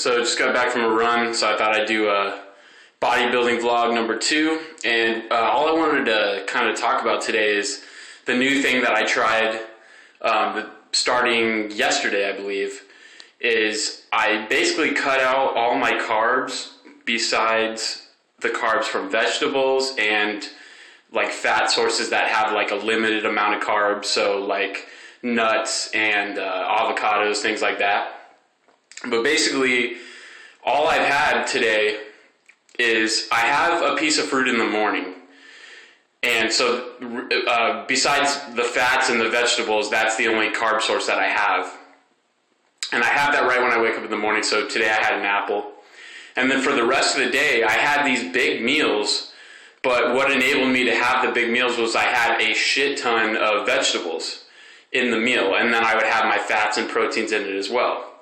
So just got back from a run, so I thought I'd do a bodybuilding vlog number 2. And all I wanted to kind of talk about today is the new thing that I tried starting yesterday, I believe, is I basically cut out all my carbs besides the carbs from vegetables and like fat sources that have like a limited amount of carbs, so like nuts and avocados, things like that. But basically, all I've had today is I have a piece of fruit in the morning. And so besides the fats and the vegetables, that's the only carb source that I have. And I have that right when I wake up in the morning, so today I had an apple. And then for the rest of the day, I had these big meals, but what enabled me to have the big meals was I had a shit ton of vegetables in the meal, and then I would have my fats and proteins in it as well.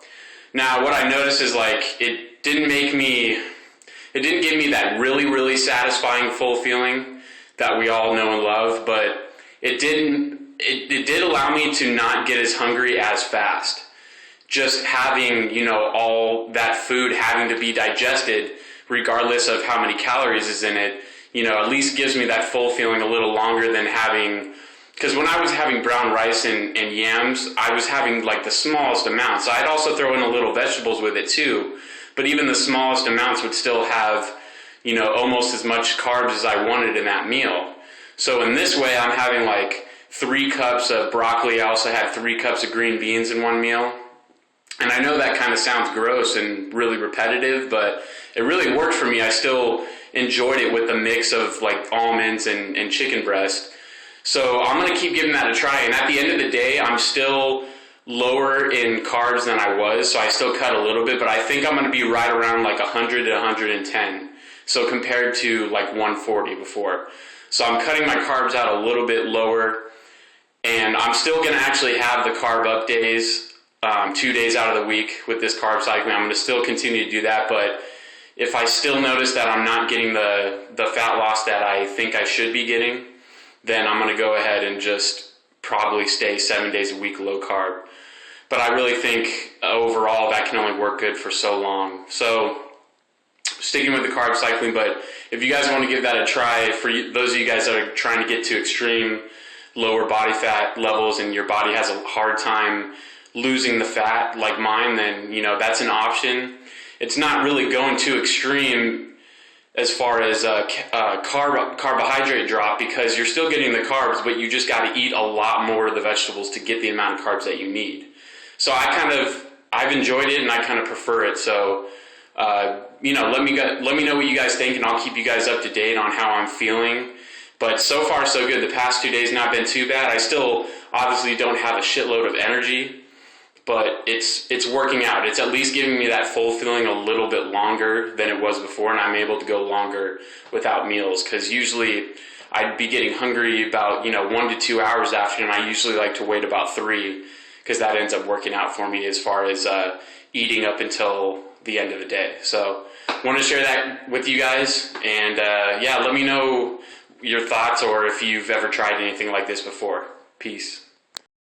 Now, what I noticed is like it didn't give me that really, really satisfying full feeling that we all know and love, but it did allow me to not get as hungry as fast. Just having, all that food having to be digested, regardless of how many calories is in it, at least gives me that full feeling a little longer than having. Because when I was having brown rice and yams, I was having like the smallest amounts. So I'd also throw in a little vegetables with it too. But even the smallest amounts would still have, almost as much carbs as I wanted in that meal. So in this way, I'm having like 3 cups of broccoli. I also had 3 cups of green beans in one meal. And I know that kind of sounds gross and really repetitive, but it really worked for me. I still enjoyed it with the mix of like almonds and chicken breast. So I'm going to keep giving that a try. And at the end of the day, I'm still lower in carbs than I was. So I still cut a little bit, but I think I'm going to be right around like 100 to 110. So compared to like 140 before. So I'm cutting my carbs out a little bit lower. And I'm still going to actually have the carb up days, 2 days out of the week with this carb cycling. I'm going to still continue to do that. But if I still notice that I'm not getting the fat loss that I think I should be getting, then I'm going to go ahead and just probably stay 7 days a week low carb. But I really think overall that can only work good for so long. So sticking with the carb cycling, but if you guys want to give that a try, for those of you guys that are trying to get to extreme lower body fat levels and your body has a hard time losing the fat like mine, then that's an option. It's not really going too extreme as far as carbohydrate drop, because you're still getting the carbs, but you just got to eat a lot more of the vegetables to get the amount of carbs that you need. So I've enjoyed it and I kind of prefer it. So, let me know what you guys think, and I'll keep you guys up to date on how I'm feeling. But so far so good. The past 2 days not been too bad. I still obviously don't have a shitload of energy, but it's working out. It's at least giving me that full feeling a little bit longer than it was before, and I'm able to go longer without meals, because usually I'd be getting hungry about 1 to 2 hours after, and I usually like to wait about 3, because that ends up working out for me as far as eating up until the end of the day. So want to share that with you guys, and let me know your thoughts, or if you've ever tried anything like this before. Peace.